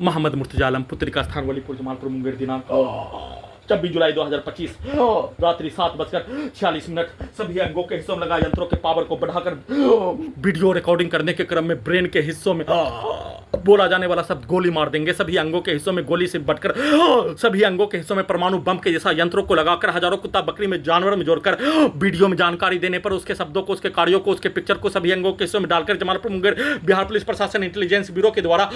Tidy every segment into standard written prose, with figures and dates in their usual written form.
मोहम्मद मुर्तजा आलम, पुत्री का स्थान वलीपुर जमालपुर मुंगेर, दिनांक 26 जुलाई 2025, रात्रि 7:46। सभी अंगों के हिस्सों में लगा यंत्रों के पावर को बढ़ाकर वीडियो रिकॉर्डिंग करने के क्रम में ब्रेन के हिस्सों में बोला जाने वाला शब्द गोली मार देंगे। सभी अंगों के हिस्सों में गोली से बढ़कर सभी अंगों के हिस्सों में परमाणु बम के जैसा यंत्रों को लगाकर हजारों कुत्ता बकरी में जानवर में जोड़कर वीडियो में जानकारी देने पर उसके शब्दों को, उसके कार्यों को, उसके पिक्चर को सभी अंगों के हिस्सों में डालकर जमालपुर मुंगेर बिहार पुलिस प्रशासन इंटेलिजेंस ब्यूरो के द्वारा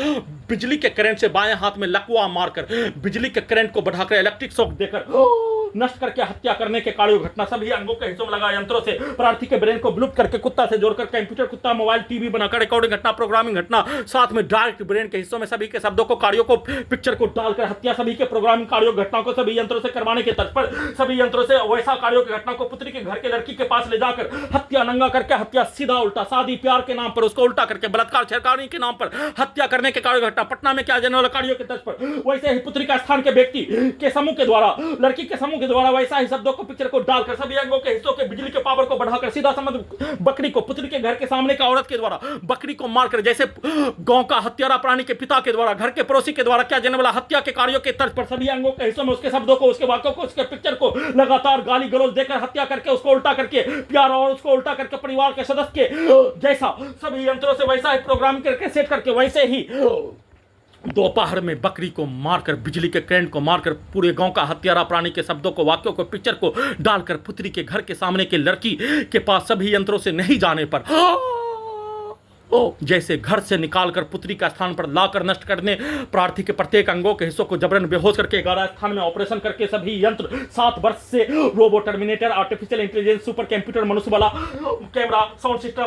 बिजली के करंट से बाएं हाथ में लकवा मारकर बिजली के करंट को बढ़ाकर इलेक्ट्रिक शॉक देकर नष्ट करके हत्या करने के कार्य घटना। सभी अंगों के हिस्सों में लगा यंत्रों से प्रार्थी के ब्रेन को विलुप्त करके कुत्ता से जोड़कर कंप्यूटर, कुत्ता, मोबाइल, टीवी बनाकर रिकॉर्डिंग घटना, प्रोग्रामिंग घटना, साथ में डायरेक्ट ब्रेन के हिस्सों में सभी के शब्दों को, कार्यों को, पिक्चर को डालकर हत्या। सभी के प्रोग्रामिंग कार्यों घटनाओं को सभी यंत्रों से करवाने के तर्ज पर सभी यंत्रों से वैसा कार्यों की घटना को पुत्री के घर के लड़की के पास ले जाकर हत्या, नंगा करके हत्या, सीधा उल्टा, शादी प्यार के नाम पर उसको उल्टा करके बलात्कार, छेड़खानी के नाम पर हत्या करने के कार्य घटना। पटना में किया जाने वाला कार्यों के तर्ज पर वैसे ही पुत्री का स्थान के व्यक्ति के समूह के द्वारा, लड़की के समूह के द्वारा वैसा ही शब्दों को, पिक्चर को डालकर सभी अंगों के हिस्सों के बिजली के पावर को बढ़ाकर सीधा समझ बकरी को पुत्री के घर के सामने का औरत के द्वारा बकरी को मारकर, जैसे गांव का हत्यारा प्राणी के पिता के द्वारा, घर के पड़ोसी के द्वारा किया जाने वाला हत्या के कार्यों के तर्ज पर सभी अंगों के हिस्सों में उसके शब्दों को, उसके वाक्यों को, उसके पिक्चर को लगातार गाली गलौज देकर हत्या करके उसको उल्टा करके प्यार और उसको उल्टा करके परिवार के सदस्य के जैसा सभी यंत्रों से वैसा ही प्रोग्राम करके सेट करके वैसे ही दोपहर में बकरी को मारकर, बिजली के करंट को मारकर पूरे गांव का हत्यारा प्राणी के शब्दों को, वाक्यों को, पिक्चर को डालकर पुत्री के घर के सामने के लड़की के पास सभी यंत्रों से नहीं जाने पर जैसे घर से निकालकर पुत्री का स्थान पर लाकर नष्ट करने, प्रार्थी के प्रत्येक अंगों के हिस्सों को जबरन बेहोश करके 11 स्थान में ऑपरेशन करके सभी यंत्र 7 वर्ष से robo, terminator, artificial intelligence, super computer, मनुष्य वाला कैमरा, साउंड सिस्टम,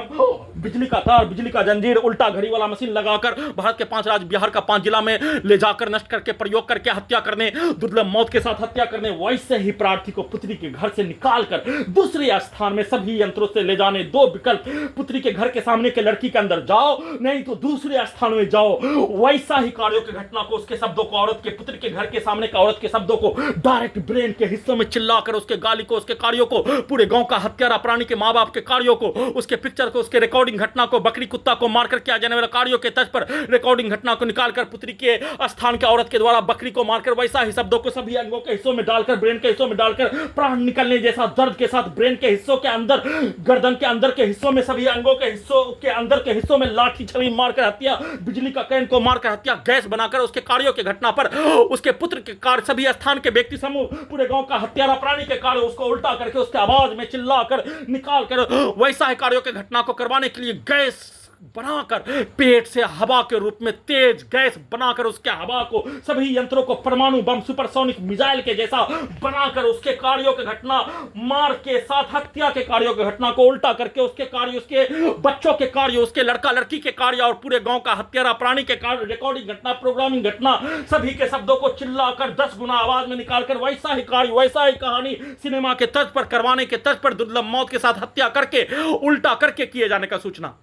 बिजली का तार, बिजली का जंजीर, उल्टा घड़ी वाला मशीन लगाकर भारत के 5 राज्य, बिहार का 5 जिला में ले जाकर नष्ट करके प्रयोग करके हत्या करने, दुर्लभ मौत के साथ हत्या करने। वैसे ही प्रार्थी को पुत्री के घर से निकालकर दूसरे स्थान में सभी यंत्रों से ले जाने। 2 विकल्प, पुत्री के घर के सामने के लड़की के अंदर जाओ, नहीं तो दूसरे स्थान में जाओ। वैसा ही कार्यों की घटना को, उसके शब्दों को, औरत के पुत्र के घर के सामने का औरत के शब्दों को डायरेक्ट ब्रेन के हिस्सों में चिल्लाकर उसके गाली को, उसके कार्यों को, पूरे गांव का हत्यारा प्राणी के मां बाप के कार्यों को, उसके पिक्चर को, उसके रिकॉर्डिंग घटना को, बकरी कुत्ता को मारकर किया जाने वाला कार्यों के तर्ज पर रिकॉर्डिंग घटना को निकालकर पुत्री के स्थान के औरत के द्वारा बकरी को मारकर वैसा ही शब्दों को सभी अंगों के हिस्सों में डालकर, ब्रेन के हिस्सों में डालकर प्राण निकलने जैसा दर्द के साथ ब्रेन के हिस्सों के अंदर, गर्दन के अंदर के हिस्सों में, सभी अंगों के हिस्सों के अंदर के हिस्सों में लाठी छड़ी मारकर हत्या, बिजली का करंट को मारकर हत्या, गैस बनाकर उसके कार्यों के घटना पर उसके पुत्र के कार्य, सभी स्थान के व्यक्ति समूह, पूरे गांव का हत्यारा प्राणी के कार्य उसको उल्टा करके उसके आवाज में चिल्लाकर निकालकर वैसा ही कार्यों के घटना को करवाने के लिए गैस बनाकर, पेट से हवा के रूप में तेज गैस बनाकर उसके हवा को, सभी यंत्रों को परमाणु बम, सुपरसोनिक मिसाइल के जैसा बनाकर उसके कार्यों के घटना, मार के साथ हत्या के कार्यों की घटना को उल्टा करके उसके कार्य, उसके बच्चों के कार्य, उसके लड़का लड़की के कार्य और पूरे गांव का हत्यारा प्राणी के कार्य, रिकॉर्डिंग घटना, प्रोग्रामिंग घटना, सभी के शब्दों को चिल्लाकर 10 गुना आवाज में निकालकर वैसा ही कार्य, वैसा ही कहानी सिनेमा के तर्ज पर करवाने के तर्ज पर दुर्लभ मौत के साथ हत्या करके उल्टा करके किए जाने का सूचना।